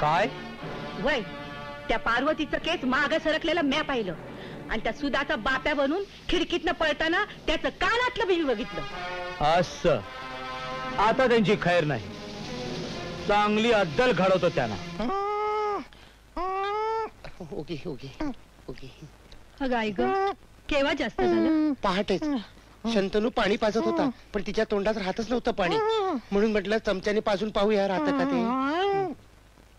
काय वय त्या पार्वतीचं केस माग सरकलेलं म्या पाहिलं आणि त्या सुधाचा बाप्या बनून खिडकीतनं पळताना त्याचं कानातलं बिल बघितलं. असं आता त्यांची खैर नाही. चांगली अद्दल घडवतो त्यांना. Okay okay okay. अगं आई ग केव्हा जास्त झालं? पहाटेच शंतनू पाणी पाजत होता पण तिच्या तोंडात राहतच नव्हतं पाणी, म्हणून म्हटलं चमच्याने पाजून पाहूया राहतं का ते.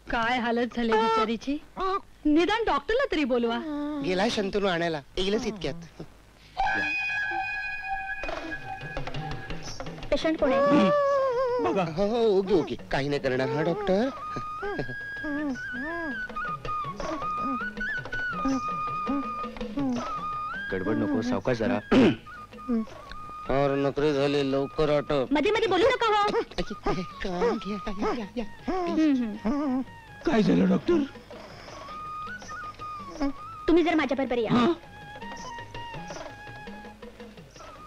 काय हालत झाली बिचारीची. निदान डॉक्टरला तरी बोलवा. गेलाय शंतनू आणायला, येईलच इतक्यात. पेशंट कोण आहे? बघा. हो हो ओके ओके काही नाही करणार हा डॉक्टर. गडबड नको, सावकाश जरा. और नोकरी झाली, लवकर आटप. मध्ये मध्ये बोलू नका हो. काय झालं डॉक्टर? तुम्ही जर माझ्या बरोबर या.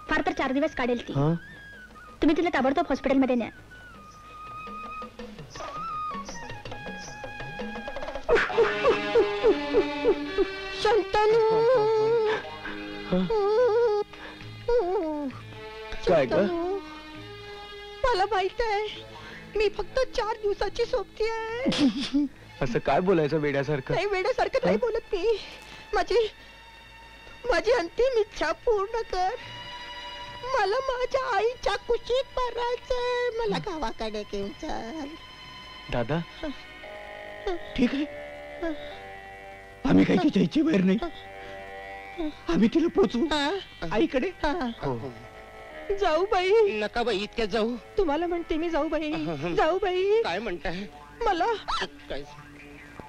फार तर 4 दिवस काढेल ती. तुम्ही तिला ताबडतोब हॉस्पिटलमध्ये न्या. काय ग? मला माहित आहे मी फक्त 4 दिवसाची सोबती आहे. असं काय बोलायचं वेड्यासारखं? नाही वेड्यासारखं नाही बोलत मी. माझी अंतिम इच्छा पूर्ण कर. मला माझ्या आईच्या कुशीत भरायचंय. मला गावाकडे घेऊन चल. दादा ठीक आहे, आम्ही काही तिच्या इच्छे बाहेर नाही. आम्ही तिला पोचवू आईकडे. जाऊ बाई. नका बाई इतक्यात जाऊ. तुम्हाला म्हणते मी जाऊ बाई. जाऊ बाई. काय म्हणताय? काय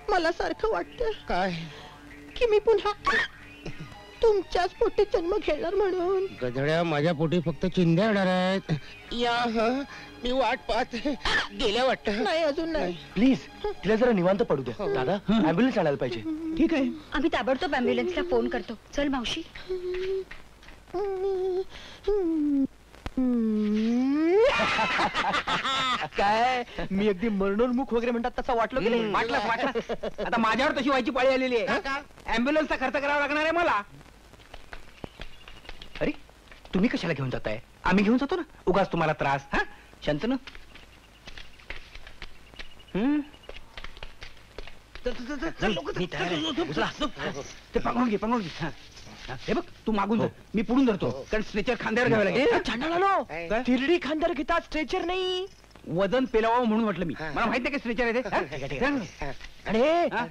मला सारखं वाटतं काय की मी पुन्हा तुमच्याच पोटी जन्म घेणार म्हणून. गधड्या, माझ्या पोटी फक्त चिंध्या येणार आहेत. या मी वाट पाहत गेल्या वाटत. नाही अजून नाही. प्लीज तिला जरा निवांत पडू द्या. दादा ऍम्ब्युलन्स आणायला पाहिजे. ठीक आहे. आम्ही ताबडतोब ॲम्ब्युलन्सला फोन करतो. चल मावशी. काय मी अगदी मरणोन्मुख वगैरे म्हणतात तसं वाटलं की नाही? वाटलं. आता माझ्यावर तशी व्हायची पाळी आलेली आहे. ॲम्ब्युलन्सचा खर्च करावा लागणार आहे मला. अरे तुम्ही कशाला घेऊन जाताय? आम्ही घेऊन जातो ना, उगाच तुम्हाला त्रास. हा शंतनू. ते पांघरून घे, पांघरून घे. हे बघ तू मागून धर, मी पुढून धरतो, कारण स्ट्रेचर खांद्यावर घ्यावं लागेल. चांडाळालो, तिरडी खांद्यावर घेतात, स्ट्रेचर नाही. वजन पेलावं म्हणून म्हटलं मी. मला माहित नाही का स्ट्रेचर आहे ते. आणि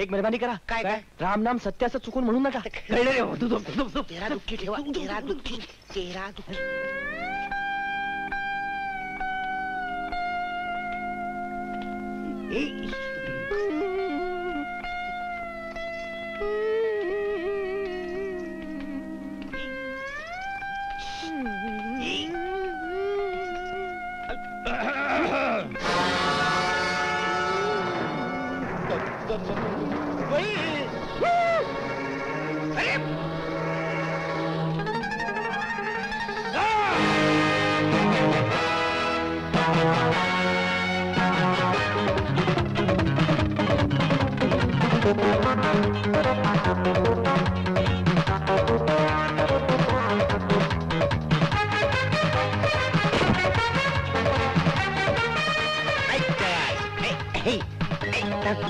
एक मेहरबानी करा. काय काय राम नाम सत्याचं चुकून म्हणू नका. कळलं रे. तू झोप, झोप, झोप. चेहरा दुःखी ठेवा. चेहरा दुःखी, चेहरा दुःखी.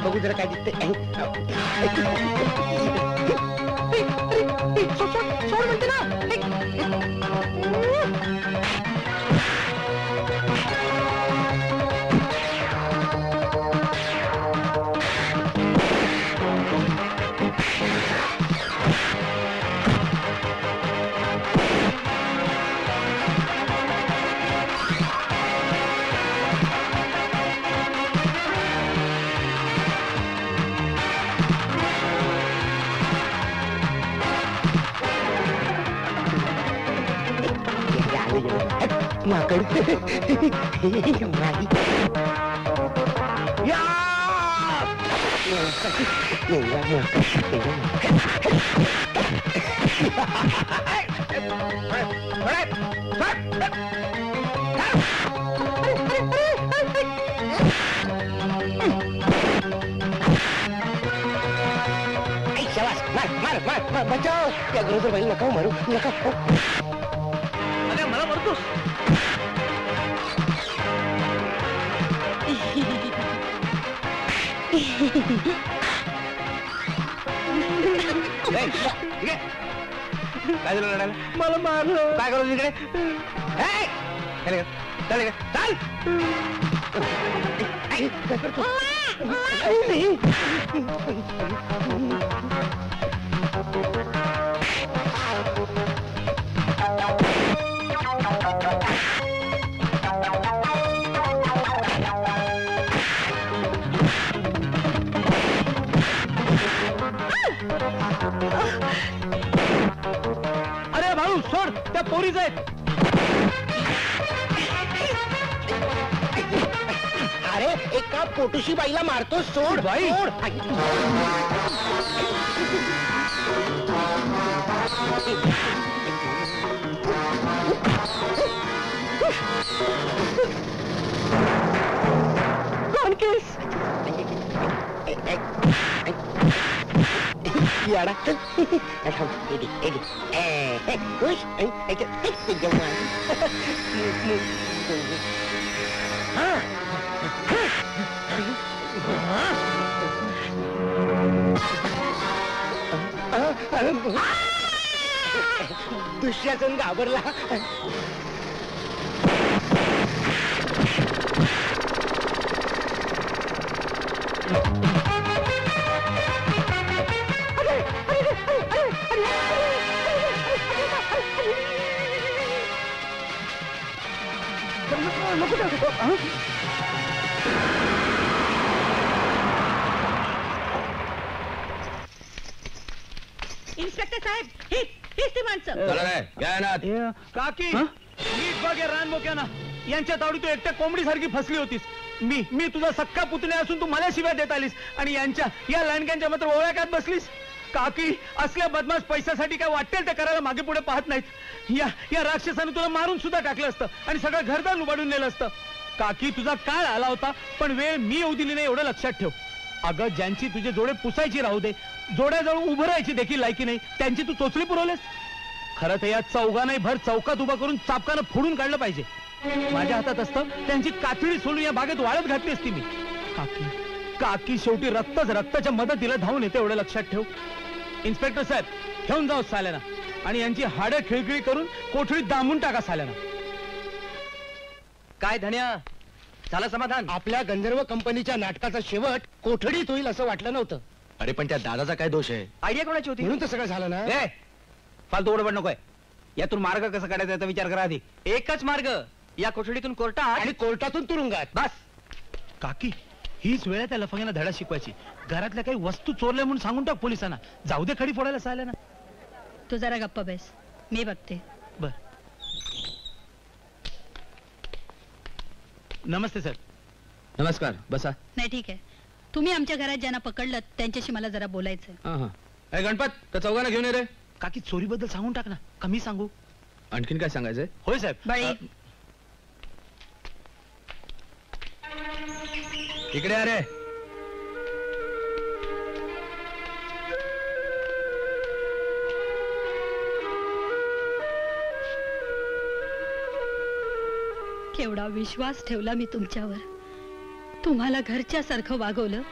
बघू जरा काय दिसतंय. सोड म्हणते ना. माकड. बचाव, त्या गरोदर बाईला नका मारू, नका. अरे मला मारतोस. काय झालं लढायला? मला मारलं. काय करू तिकडे? चाल. अरे भाऊ सोड, त्या पोरीच आहेत. अरे एका पोटुशी बाईला मारतो, सोड बाई. सोड. याडा दुःशासन घाबरला. इन्स्पेक्टर साहेब, हीच ती माणसं. काकी नीट बघ या रानमोक्याना. यांच्या तावडी तू एकट्या कोंबडी सारखी फसली होतीस. मी तुझा सक्का पुतण्या असून तू मला शिव्या देत आलीस आणि यांच्या या लांडग्यांच्या मात्र ओळखात बसलीस. काकी असल्या बदमाश पैशासाठी काय वाटेल ते करायला मागे पुढे पाहत नाहीत. या राक्षसाने तुला मारून सुद्धा टाकलं असतं आणि सगळं घरदार लुबाडून नेलं असतं. काकी तुझा काळ आला होता, पण वेळ मी येऊ दिली नाही एवढं लक्षात ठेव. अगं ज्यांची तुझे जोडे पुसायची राहू दे, जोड्याजवळ उभं राहायची देखील लायकी नाही, त्यांची तू चोचली पुरवलेस. खरं तर या चौघांनाही भर चौकात उभा करून चापकानं फोडून काढलं पाहिजे. माझ्या हातात असतं त्यांची कातडी सोडून या बागेत वाळत घातली असती मी. काकी शेवटी रक्ताच्या मदतीला धावून येते एवढं लक्षात ठेव. इन्स्पेक्टर साहेब घेऊन जाऊ साल्याना आणि यांची हाडं खिळखिळी करून कोठडीत दामून टाका साल्याना. काय धन्या झालं समाधान? आपल्या गंधर्व कंपनीच्या नाटकाचा शेवट कोठडीत होईल असं वाटलं नव्हतं. अरे पण त्या दादाचा काय दोष आहे? आयडिया कोणाची होती? म्हणून तर सगळं झालं ना. फालतू बडबड नकोय. यातून मार्ग कसा काढायचा याचा विचार करा आधी. एकच मार्ग, या कोठडीतून कोर्टात आणि कोर्टातून तुरुंगात. बस. काकी हीच वेळ आहे त्या लफंग्यांना धडा शिकवायची. घरातल्या काही वस्तू चोरल्या म्हणून सांगून टाक पोलिसांना. जाऊ दे खडी फोडायला साल्याना. तू जरा गप्प बेस, मी बघते. बर. नमस्ते सर. नमस्कार, बसा. नाही ठीक आहे. तुम्ही आमच्या घरात ज्यांना पकडलं त्यांच्याशी मला जरा बोलायचंय. अरे गणपत, त्या चौघांना घेऊन ये रे. काकी चोरीबद्दल सांगून टाक ना. कमी सांगू. आणखीन काय सांगायचंय? होय साहेब. बळी. इकडे अरे. केवढा विश्वास ठेवला मी तुमच्यावर. तुम्हाला घरच्या सारखं वागवलं,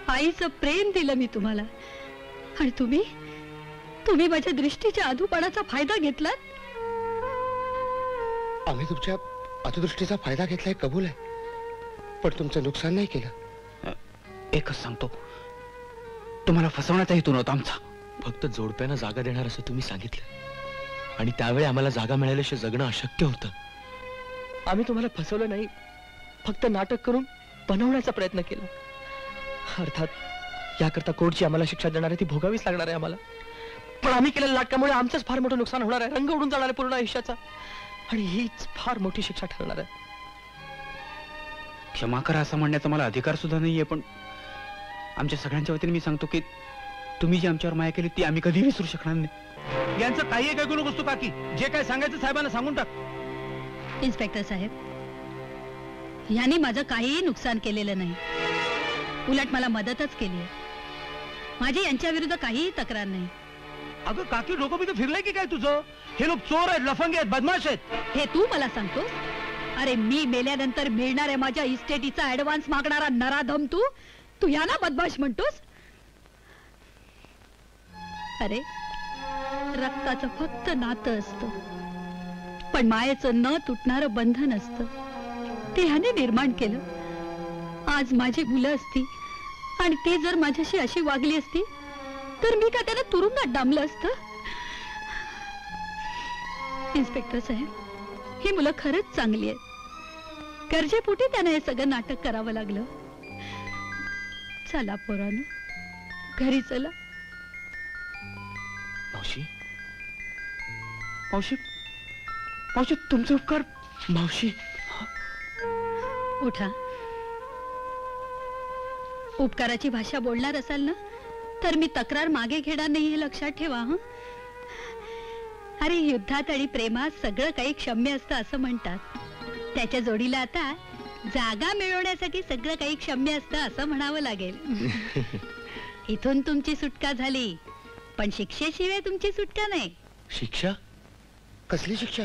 आईचं प्रेम दिलं मी तुम्हाला, आणि तुम्ही माझ्या दृष्टीच्या अधूपणाचा फायदा घेतलात. आम्ही तुमच्या अतिदृष्टीचा फायदा घेतलाय, कबूल आहे, पण तुमचं नुकसान नाही केलं. एकच सांगतो, तुम्हाला फसवण्याचा हेतू नव्हता आमचा. फक्त जोडप्यानं जागा देणार असं तुम्ही सांगितलं आणि त्यावेळी आम्हाला जागा मिळाल्याशिवाय जगणं अशक्य होतं. आम्ही तुम्हाला फसवलं नाही, फक्त नाटक करून बनवण्याचा प्रयत्न केला. अर्थात याकरता कोर्टची आम्हाला शिक्षा देणार आहे ती भोगावीच लागणार आहे आम्हाला. पण आम्ही केलेल्या नाटकामुळे आमचंच फार मोठं नुकसान होणार आहे, रंग उडून जाणार आहे पूर्ण आयुष्याचा, आणि हीच फार मोठी शिक्षा ठरणार आहे. क्षमा करा असं म्हणण्याचा मला अधिकार सुद्धा नाहीये, पण आमच्या सगळ्यांच्या वतीने मी सांगतो की तुम्ही जी आमच्यावर माया केली ती आम्ही कधी विसरू शकणार नाही. यांचं काही एक ऐकू नकोस तू काकी. जे काय सांगायचं साहेबांना सांगून टाक. इन्स्पेक्टर साहेब, यांनी माझं काहीही नुकसान केलेलं नाही, उलट मला मदतच केली आहे. माझी यांच्या विरुद्ध काहीही तक्रार नाही. अगं काकी डोकं बिकं फिरलंय की काय तुझं? हे लोक चोर आहेत, लफंगे आहेत, बदमाश आहेत. हे तू मला सांगतोस? अरे मी मेल्यानंतर मिळणाऱ्या माझ्या इस्टेटीचा ऍडव्हान्स मागणारा नराधम तू याला बदमाश म्हणतोस? अरे रक्ताचं फक्त नातं असतं, पण मायेचं न तुटणारं बंधन असतं. ते ह्याने निर्माण केलं. आज माझी मुलं असती आणि ते जर माझ्याशी अशी वागली असती तर मी का त्यांना तुरुंगात डांबलं असतं? इन्स्पेक्टर साहेब, ही मुलं खरंच चांगली आहेत. गरजेपोटी त्यांना हे सगळं नाटक करावं लागलं. चला पोरांनो, घरी चला. मावशी मावशी मावशी तुमचे उपकार. मावशी उठा. उपकाराची भाषा बोलणार असाल ना तर मी तक्रार मागे घेणार नाही, हे लक्षात ठेवा. हं? अरे युद्धात आणि प्रेमात सगळं काही क्षम्य असतं असं म्हणतात. त्याच्या जोडीला आता जागा मिळवण्यासाठी सगळं काही क्षम्य असतं असं म्हणावं लागेल. इथून तुमची सुटका झाली, पण शिक्षेशिवाय तुमची सुटका नाही. शिक्षा? कसली शिक्षा?